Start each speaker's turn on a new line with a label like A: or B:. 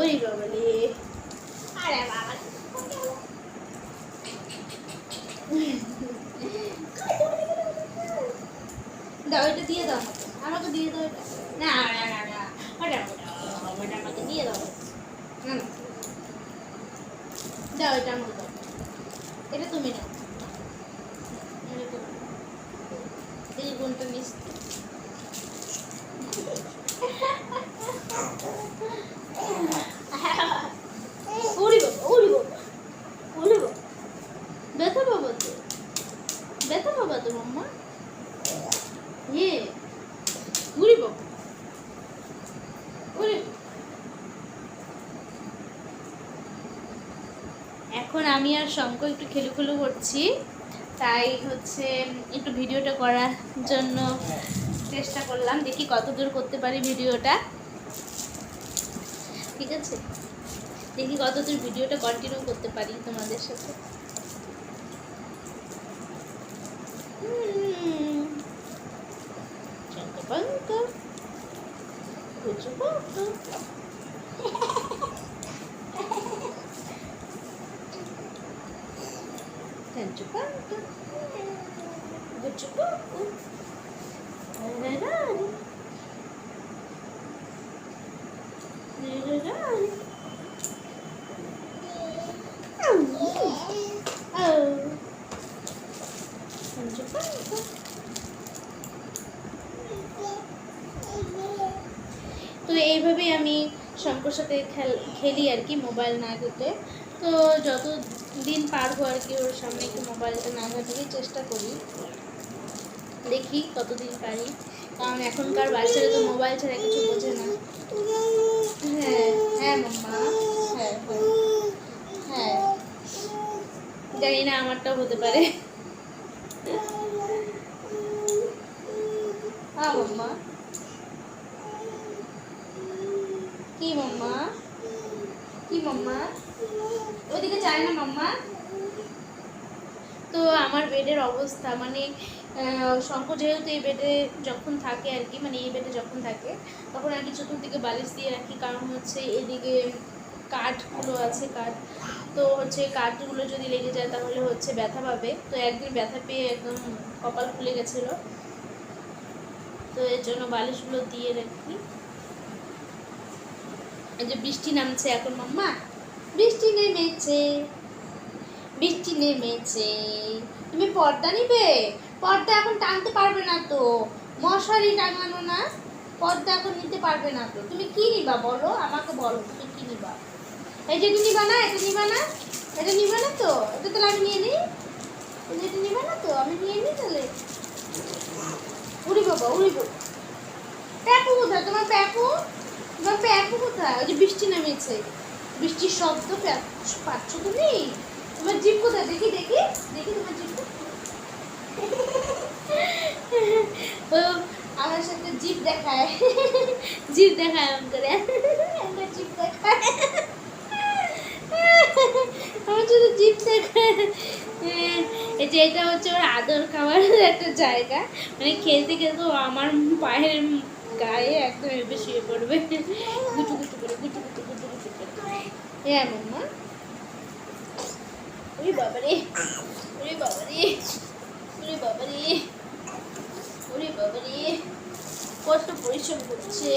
A: ওই বাবালে, আরে বাবা দাও, এটা দিয়ে দাও আমাকে দিয়ে দাও এটা। না না না না, ওটা ওটা আমাকে দিয়ে দাও। না না, দাও এটা আমাকে দাও, এটা তুমি নাও। এই কোনটা মিষ্টি? ওরে বাবা, ওরে বাবা, ওরে বাবা, ব্যথা বাবা তো, ব্যথা বাবা তো মাম্মা। ওরে বাবা, ওরে। এখন আমি আর শঙ্খ একটু খেলুখেলু করছি, তাই হচ্ছে একটু ভিডিওটা করার জন্য চেষ্টা করলাম, দেখি কতদূর করতে পারি ভিডিওটা। ঠিক আছে, দেখি কতদূর ভিডিওটা কন্টিনিউ করতে পারি তোমাদের সাথে। তো এইভাবেই আমি শঙ্কর সাথে খেলি আর কি, মোবাইল না ঘেটে। তো যত দিন পারবো আর কি ওর সামনে একটু মোবাইলটা না ঘাটারই চেষ্টা করি, দেখি কতদিন পারি, কারণ এখনকার বাচ্চারা তো মোবাইল ছাড়া কিছু বোঝে না। হ্যাঁ হ্যাঁ মাম্মা, হ্যাঁ হ্যাঁ, জানি না আমারটাও হতে পারে। হ্যাঁ মাম্মা, কি মাম্মা, কি মাম্মা, ওইদিকে যায় না মাম্মা। তো আমার বেডের অবস্থা মানে শঙ্খ যেহেতু এই বেডে যখন থাকে আর কি, মানে এই বেডে যখন থাকে তখন আর কি চতুর্দিকে বালিশ দিয়ে রাখি, কারণ হচ্ছে এদিকে কাঠগুলো আছে, কাঠ তো হচ্ছে কাঠগুলো যদি লেগে যায় তাহলে হচ্ছে ব্যথা পাবে। তো একদিন ব্যথা পেয়ে একদম কপাল খুলে গেছিলো, তো এর জন্য বালিশগুলো দিয়ে রাখি। এই যে বৃষ্টি নামছে এখন মাম্মা, বৃষ্টি নেমেছে, বৃষ্টি নেমেছে, তুমি পর্দা নিবে? পর্দা এখন টানতে পারবে না তো, মশারি টাঙানো না, পর্দা এখন নিতে পারবে না তো। তুমি কি নিবা বলো, আমাকে বলো তুমি কি নিবা। এই যে নিবা না, এটা নিবা না, এটা নিবা না তো, এটা তাহলে আমি নিয়ে নিই, এটা নিবা না তো, আমি নিয়ে নিই তাহলে। উড়ি বাবা, উড়ি বাবা, প্যাকু কোথায় তোমার, প্যাকু, তোমার প্যাকু কোথায়? ওই যে বৃষ্টি নেমেছে, বৃষ্টির শব্দ পাচ্ছ তুমি? তোমার জিভ কোথায়, দেখি দেখি দেখি তোমার জিভ। ও আমার সাথে জিভ দেখায়, জিভ দেখায় এমন করে, আমার জিভ দেখায়, আমার সাথে জিভ দেখায়। এই যে এটা হচ্ছে ওর আদর খাওয়ার একটা জায়গা, মানে খেলতে খেলতে আমার পায়ের গায়ে একদম এভাবে শুয়ে পড়বে, গুটু গুটু করে, গুটু গুটু গুটু গুটু করে। হ্যাঁ মাম্মা, ওরে বাবারে, ওরে বাবারে, ওরে বাবারে, ওরে বাবারে, কত পরিশ্রম করছে।